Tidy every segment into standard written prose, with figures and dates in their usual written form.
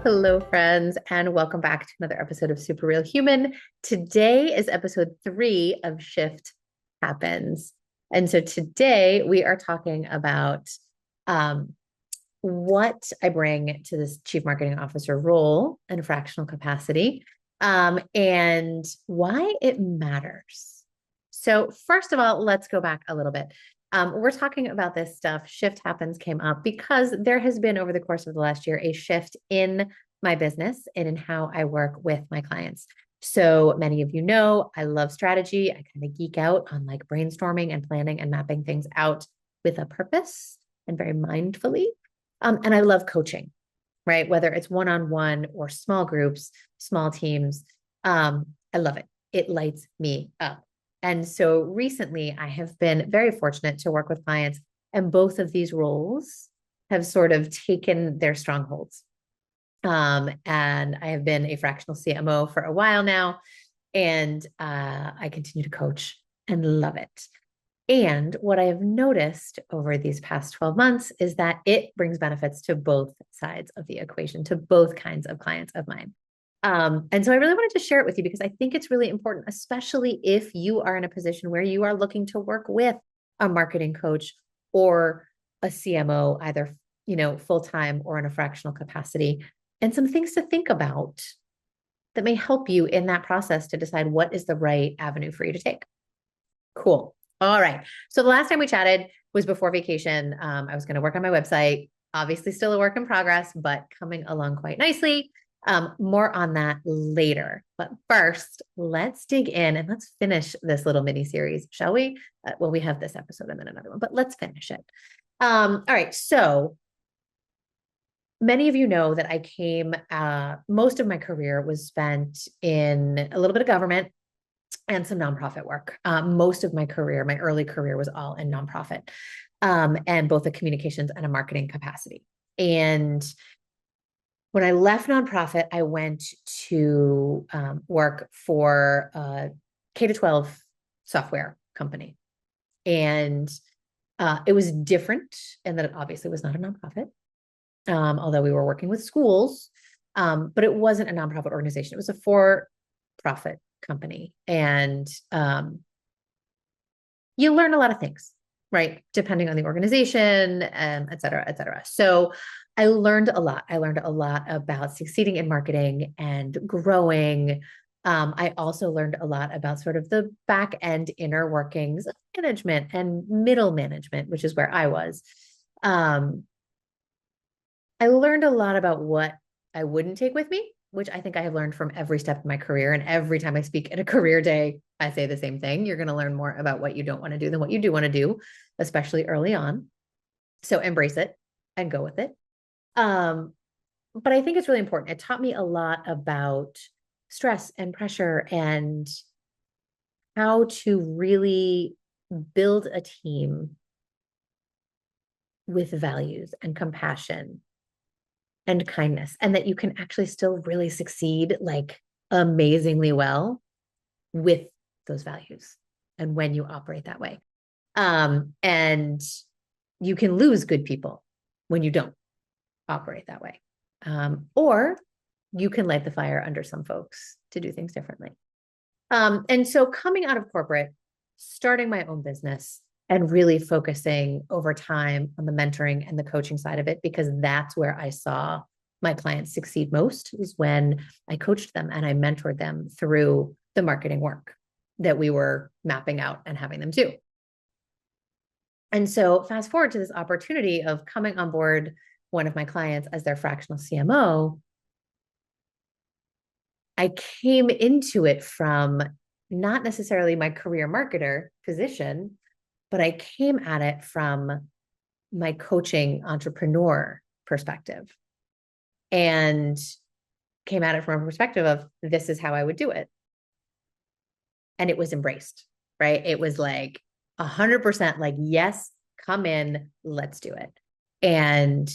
Hello, friends, and welcome back to another episode of Super Real Human. Today is episode 3 of Shift Happens. And so today we are talking about um, what I bring to this chief marketing officer role in a fractional capacity, and why it matters. So, first of all, let's go back a little bit. We're talking about this stuff. Shift Happens came up because there has been, over the course of the last year, a shift in my business and in how I work with my clients. So many of you know I love strategy. I kind of geek out on like brainstorming and planning and mapping things out with a purpose and very mindfully. And I love coaching, right? Whether it's one-on-one or small groups, small teams. I love it. It lights me up. And so recently I have been very fortunate to work with clients, and both of these roles have sort of taken their strongholds. And I have been a fractional CMO for a while now, and I continue to coach and love it. And what I have noticed over these past 12 months is that it brings benefits to both sides of the equation, to both kinds of clients of mine. And so I really wanted to share it with you because I think it's really important, especially if you are in a position where you are looking to work with a marketing coach or a CMO, either, full-time or in a fractional capacity, and some things to think about that may help you in that process to decide what is the right avenue for you to take. Cool. All right. So the last time we chatted was before vacation. I was going to work on my website, obviously still a work in progress, but coming along quite nicely. More on that later. But first, let's dig in and let's finish this little mini series, shall we? Well, we have this episode and then another one, but let's finish it. All right. So many of you know that I came, most of my career was spent in a little bit of government and some nonprofit work. Most of my career, my early career, was all in nonprofit, and both a communications and a marketing capacity. And when I left nonprofit, I went to work for a K-12 software company. And it was different in that it obviously was not a nonprofit, although we were working with schools, but it wasn't a nonprofit organization. It was a for-profit company. And you learn a lot of things, right? Depending on the organization, et cetera, et cetera. So I learned a lot. I learned a lot about succeeding in marketing and growing. I also learned a lot about sort of the back end inner workings of management and middle management, which is where I was. I learned a lot about what I wouldn't take with me, which I think I have learned from every step of my career. And every time I speak at a career day, I say the same thing. You're going to learn more about what you don't want to do than what you do want to do, especially early on. So embrace it and go with it. But I think it's really important. It taught me a lot about stress and pressure and how to really build a team with values and compassion and kindness, and that you can actually still really succeed like amazingly well with those values and when you operate that way. And you can lose good people when you don't operate that way. Or you can light the fire under some folks to do things differently. And so coming out of corporate, starting my own business, and really focusing over time on the mentoring and the coaching side of it, because that's where I saw my clients succeed most, is when I coached them and I mentored them through the marketing work that we were mapping out and having them do. And so fast forward to this opportunity of coming on board one of my clients as their fractional CMO. I came into it from not necessarily my career marketer position, but I came at it from my coaching entrepreneur perspective, and came at it from a perspective of this is how I would do it. And it was embraced, right? It was like 100% like, yes, come in, let's do it. And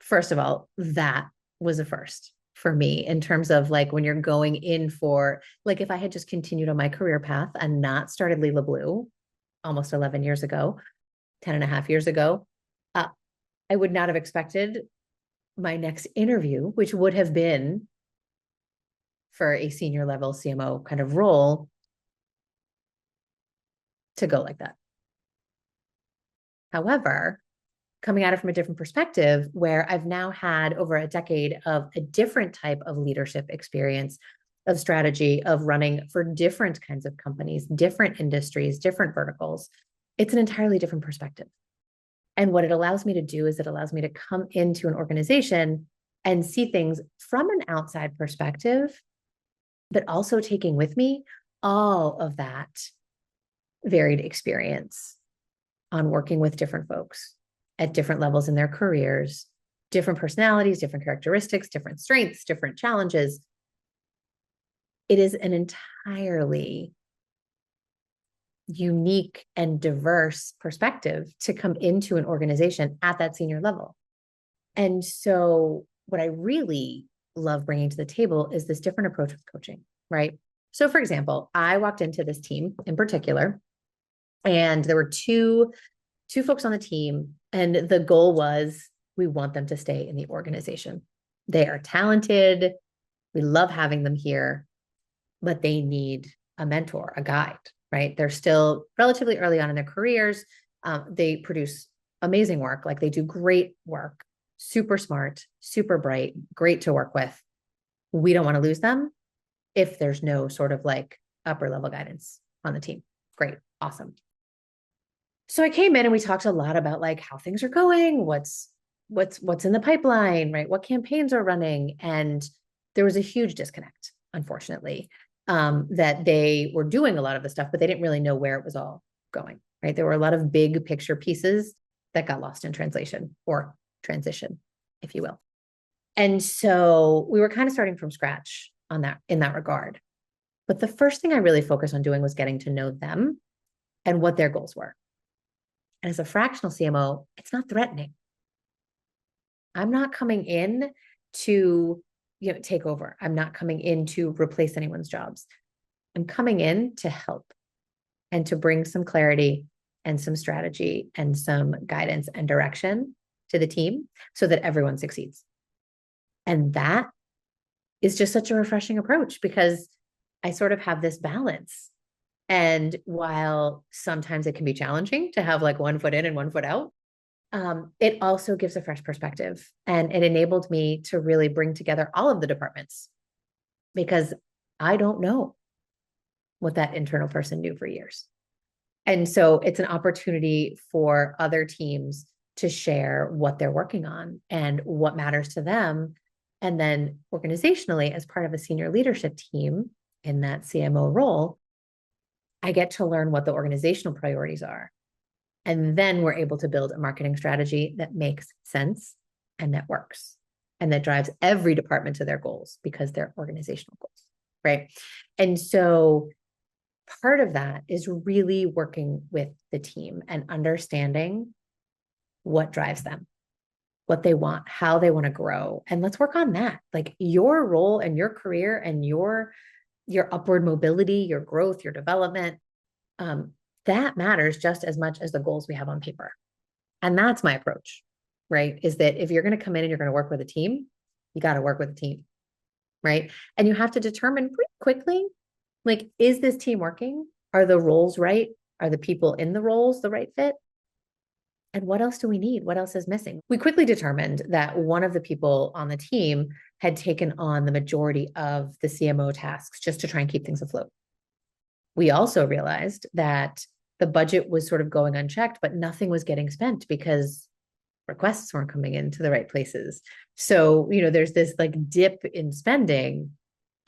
first of all, that was a first for me in terms of like when you're going in for, like, if I had just continued on my career path and not started Lila Blue almost 11 years ago, 10 and a half years ago, I would not have expected my next interview, which would have been for a senior level CMO kind of role, to go like that. However, coming at it from a different perspective, where I've now had over a decade of a different type of leadership experience, of strategy, of running for different kinds of companies, different industries, different verticals, it's an entirely different perspective. And what it allows me to do is it allows me to come into an organization and see things from an outside perspective, but also taking with me all of that varied experience on working with different folks at different levels in their careers, different personalities, different characteristics, different strengths, different challenges. It is an entirely unique and diverse perspective to come into an organization at that senior level. And so what I really love bringing to the table is this different approach with coaching, right? So for example, I walked into this team in particular, and there were two folks on the team, and the goal was we want them to stay in the organization. They are talented. We love having them here, but they need a mentor, a guide, right? They're still relatively early on in their careers. They produce amazing work. Like they do great work, super smart, super bright, great to work with. We don't want to lose them if there's no sort of like upper level guidance on the team. Great. Awesome. So I came in and we talked a lot about like how things are going, what's in the pipeline, right? What campaigns are running. And there was a huge disconnect, unfortunately, that they were doing a lot of the stuff, but they didn't really know where it was all going, right? There were a lot of big picture pieces that got lost in translation or transition, if you will. And so we were kind of starting from scratch on that, in that regard. But the first thing I really focused on doing was getting to know them and what their goals were. And as a fractional CMO, it's not threatening. I'm not coming in to, take over. I'm not coming in to replace anyone's jobs. I'm coming in to help and to bring some clarity and some strategy and some guidance and direction to the team so that everyone succeeds. And that is just such a refreshing approach because I sort of have this balance. And while sometimes it can be challenging to have like one foot in and one foot out, it also gives a fresh perspective. And it enabled me to really bring together all of the departments because I don't know what that internal person knew for years. And so it's an opportunity for other teams to share what they're working on and what matters to them. And then organizationally, as part of a senior leadership team in that CMO role, I get to learn what the organizational priorities are. And then we're able to build a marketing strategy that makes sense and that works and that drives every department to their goals because they're organizational goals, right? And so part of that is really working with the team and understanding what drives them, what they want, how they want to grow. And let's work on that. Like your role and your career and your upward mobility, your growth, your development, that matters just as much as the goals we have on paper. And that's my approach, right? Is that if you're going to come in and you're going to work with a team, you got to work with a team, right? And you have to determine pretty quickly, like, is this team working? Are the roles right? Are the people in the roles the right fit? And what else do we need? What else is missing? We quickly determined that one of the people on the team had taken on the majority of the CMO tasks just to try and keep things afloat. We also realized that the budget was sort of going unchecked, but nothing was getting spent because requests weren't coming into the right places. So, there's this like dip in spending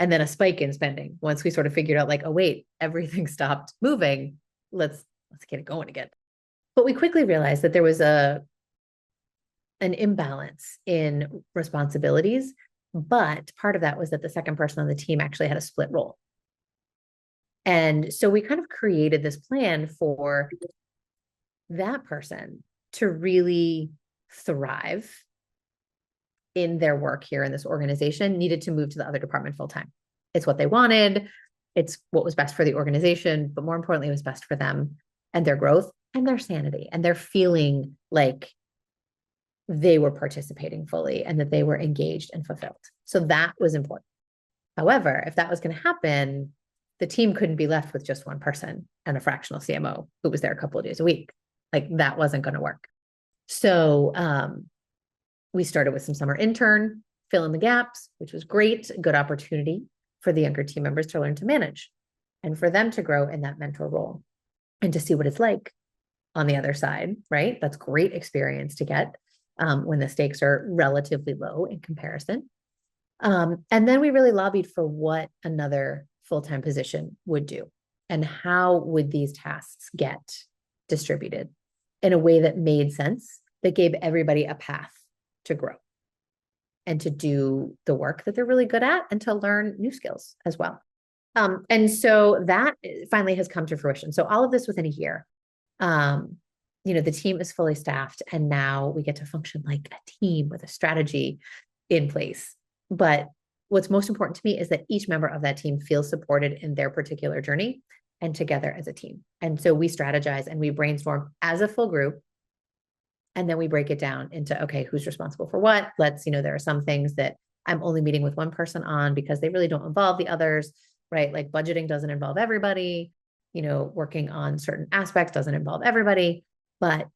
and then a spike in spending once we sort of figured out like, oh, wait, everything stopped moving. Let's get it going again. But we quickly realized that there was an imbalance in responsibilities. But part of that was that the second person on the team actually had a split role. And so we kind of created this plan for that person to really thrive in their work here in this organization, needed to move to the other department full time. It's what they wanted. It's what was best for the organization, but more importantly, it was best for them and their growth and their sanity and their feeling like they were participating fully and that they were engaged and fulfilled. So that was important. However, if that was going to happen, the team couldn't be left with just one person and a fractional CMO who was there a couple of days a week. Like that wasn't going to work. So we started with some summer intern, fill in the gaps, which was great, good opportunity for the younger team members to learn to manage and for them to grow in that mentor role and to see what it's like on the other side, right? That's great experience to get when the stakes are relatively low in comparison. And then we really lobbied for what another full-time position would do and how would these tasks get distributed in a way that made sense, that gave everybody a path to grow and to do the work that they're really good at and to learn new skills as well. And so that finally has come to fruition. So all of this within a year. The team is fully staffed and now we get to function like a team with a strategy in place. But what's most important to me is that each member of that team feels supported in their particular journey and together as a team. And so we strategize and we brainstorm as a full group. And then we break it down into, okay, who's responsible for what? There are some things that I'm only meeting with one person on because they really don't involve the others, right? Like budgeting doesn't involve everybody, working on certain aspects doesn't involve everybody, but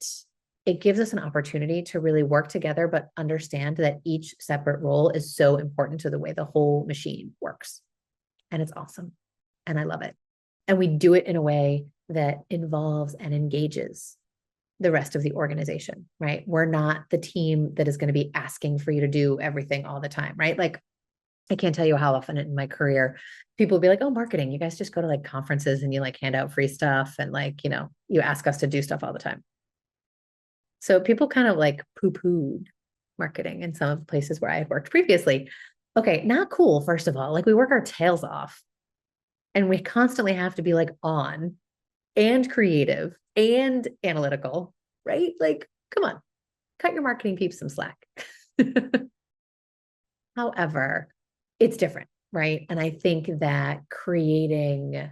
it gives us an opportunity to really work together, but understand that each separate role is so important to the way the whole machine works. And it's awesome. And I love it. And we do it in a way that involves and engages the rest of the organization, right? We're not the team that is going to be asking for you to do everything all the time, right? Like, I can't tell you how often in my career, people will be like, oh, marketing, you guys just go to like conferences and you like hand out free stuff. And like, you ask us to do stuff all the time. So people kind of like poo-pooed marketing in some of the places where I had worked previously. Okay, not cool, first of all. Like we work our tails off and we constantly have to be like on and creative and analytical, right? Like, come on, cut your marketing peeps some slack. However, it's different, right? And I think that creating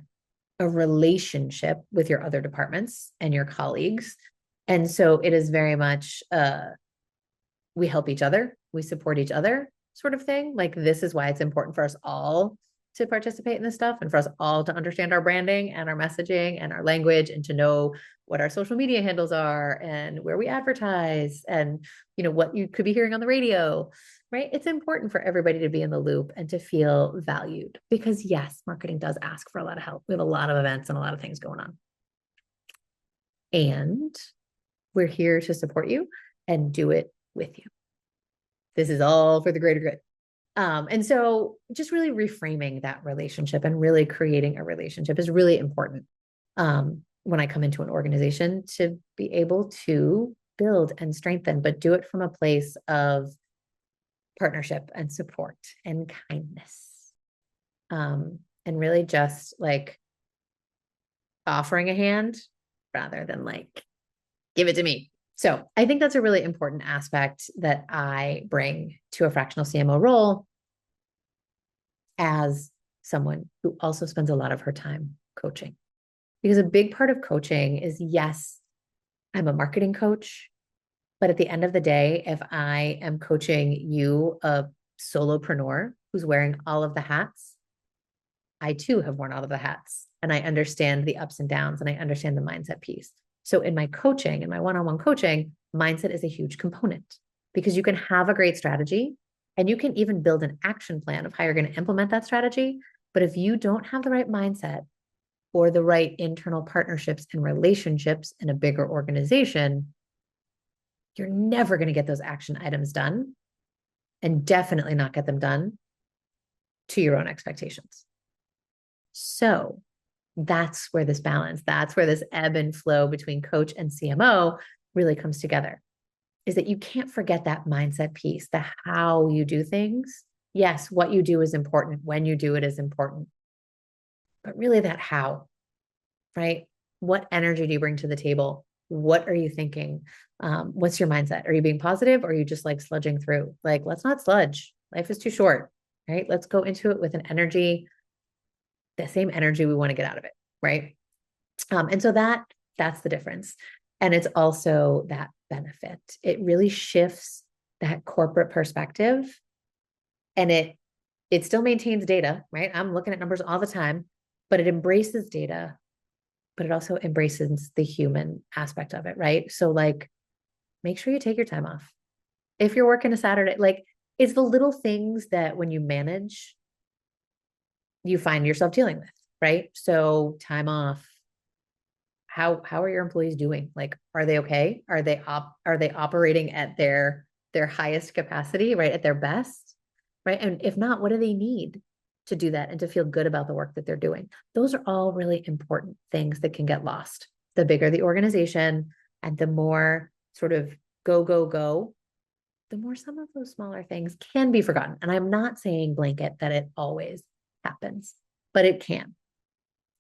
a relationship with your other departments and your colleagues. And so it is very much we help each other, we support each other sort of thing. Like this is why it's important for us all to participate in this stuff and for us all to understand our branding and our messaging and our language and to know what our social media handles are and where we advertise and what you could be hearing on the radio, right? It's important for everybody to be in the loop and to feel valued because yes, marketing does ask for a lot of help. We have a lot of events and a lot of things going on. And we're here to support you and do it with you. This is all for the greater good. And so just really reframing that relationship and really creating a relationship is really important when I come into an organization to be able to build and strengthen, but do it from a place of partnership and support and kindness. And really just like offering a hand rather than like, give it to me. So I think that's a really important aspect that I bring to a fractional CMO role as someone who also spends a lot of her time coaching. Because a big part of coaching is, yes, I'm a marketing coach, but at the end of the day, if I am coaching you, a solopreneur who's wearing all of the hats, I too have worn all of the hats and I understand the ups and downs and I understand the mindset piece. So in my coaching, in my one-on-one coaching, mindset is a huge component because you can have a great strategy and you can even build an action plan of how you're going to implement that strategy. But if you don't have the right mindset or the right internal partnerships and relationships in a bigger organization, you're never going to get those action items done and definitely not get them done to your own expectations. So that's where this balance, that's where this ebb and flow between coach and CMO really comes together, is that you can't forget that mindset piece, the how you do things. Yes, what you do is important. When you do it is important. But really that how, right? What energy do you bring to the table? What are you thinking? What's your mindset? Are you being positive or are you just like sludging through? Like, let's not sludge. Life is too short, right? Let's go into it with an energy, the same energy we want to get out of it, right? And so that's the difference. And it's also that benefit. It really shifts that corporate perspective, and it still maintains data, right? I'm looking at numbers all the time, but it embraces data, but it also embraces the human aspect of it, right? So like, make sure you take your time off. If you're working a Saturday, like it's the little things that when you manage, you find yourself dealing with, right? So time off. How are your employees doing? Like, are they okay? Are they operating at their highest capacity, right? At their best, right? And if not, what do they need to do that and to feel good about the work that they're doing? Those are all really important things that can get lost. The bigger the organization and the more sort of go, go, go, the more some of those smaller things can be forgotten. And I'm not saying blanket that it always happens, but it can.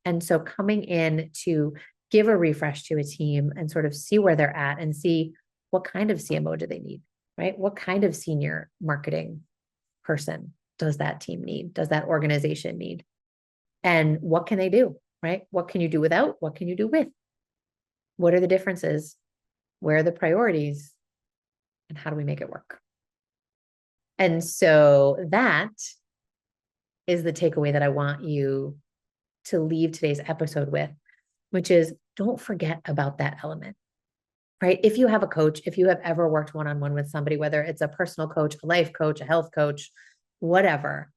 And so coming in to give a refresh to a team and sort of see where they're at and see what kind of CMO do they need, right? What kind of senior marketing person does that team need? Does that organization need? And what can they do, right? What can you do without? What can you do with? What are the differences? Where are the priorities? And how do we make it work? And so that is the takeaway that I want you to leave today's episode with, which is don't forget about that element, right? If you have a coach, if you have ever worked one-on-one with somebody, whether it's a personal coach, a life coach, a health coach, whatever,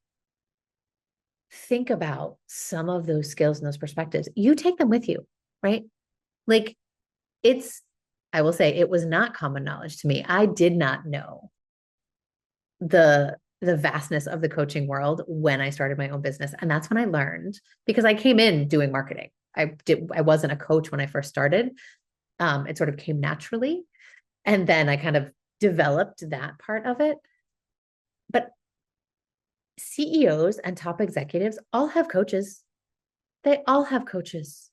think about some of those skills and those perspectives. You take them with you, right? Like I will say it was not common knowledge to me. I did not know the vastness of the coaching world when I started my own business. And that's when I learned, because I came in doing marketing. I wasn't a coach when I first started. It sort of came naturally. And then I kind of developed that part of it. But CEOs and top executives all have coaches. They all have coaches.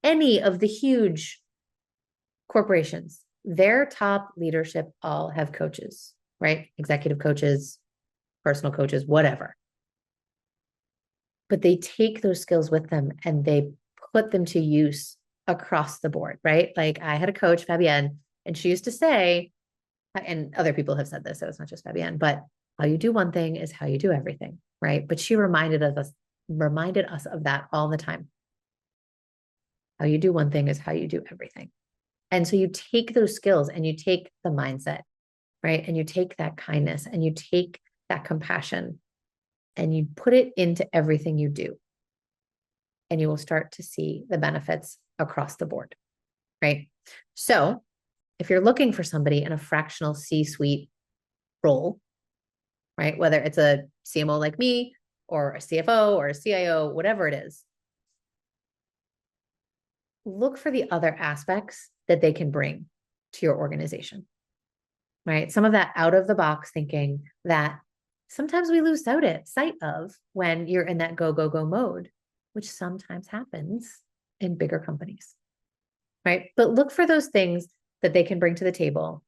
Any of the huge corporations, their top leadership all have coaches, right? Executive coaches, personal coaches, whatever. But they take those skills with them and they put them to use across the board, right? Like I had a coach, Fabienne, and she used to say, and other people have said this, so it's not just Fabienne, but how you do one thing is how you do everything, right? But she reminded us of that all the time. How you do one thing is how you do everything. And so you take those skills and you take the mindset, right? And you take that kindness and you take that compassion and you put it into everything you do. And you will start to see the benefits across the board, right? So if you're looking for somebody in a fractional C-suite role, right? Whether it's a CMO like me or a CFO or a CIO, whatever it is, look for the other aspects that they can bring to your organization, right? Some of that out of the box thinking that sometimes we lose sight of when you're in that go, go, go mode, which sometimes happens in bigger companies, right? But look for those things that they can bring to the table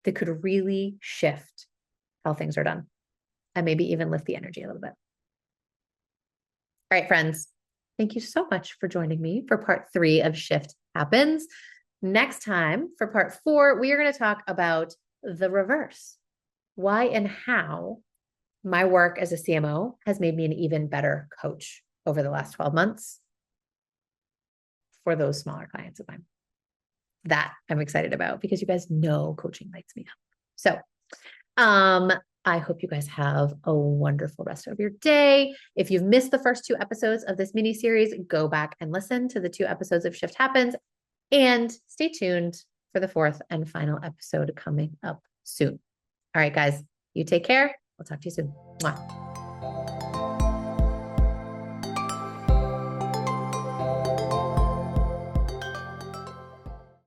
that could really shift how things are done and maybe even lift the energy a little bit. All right, friends, thank you so much for joining me for part 3 of Shift Happens. Next time, for part 4, we are going to talk about the reverse. Why and how my work as a CMO has made me an even better coach over the last 12 months for those smaller clients of mine. That I'm excited about because you guys know coaching lights me up. So, I hope you guys have a wonderful rest of your day. If you've missed the first 2 episodes of this mini series, go back and listen to the 2 episodes of Shift Happens and stay tuned for the 4th and final episode coming up soon. All right, guys, you take care. We'll talk to you soon. Mwah.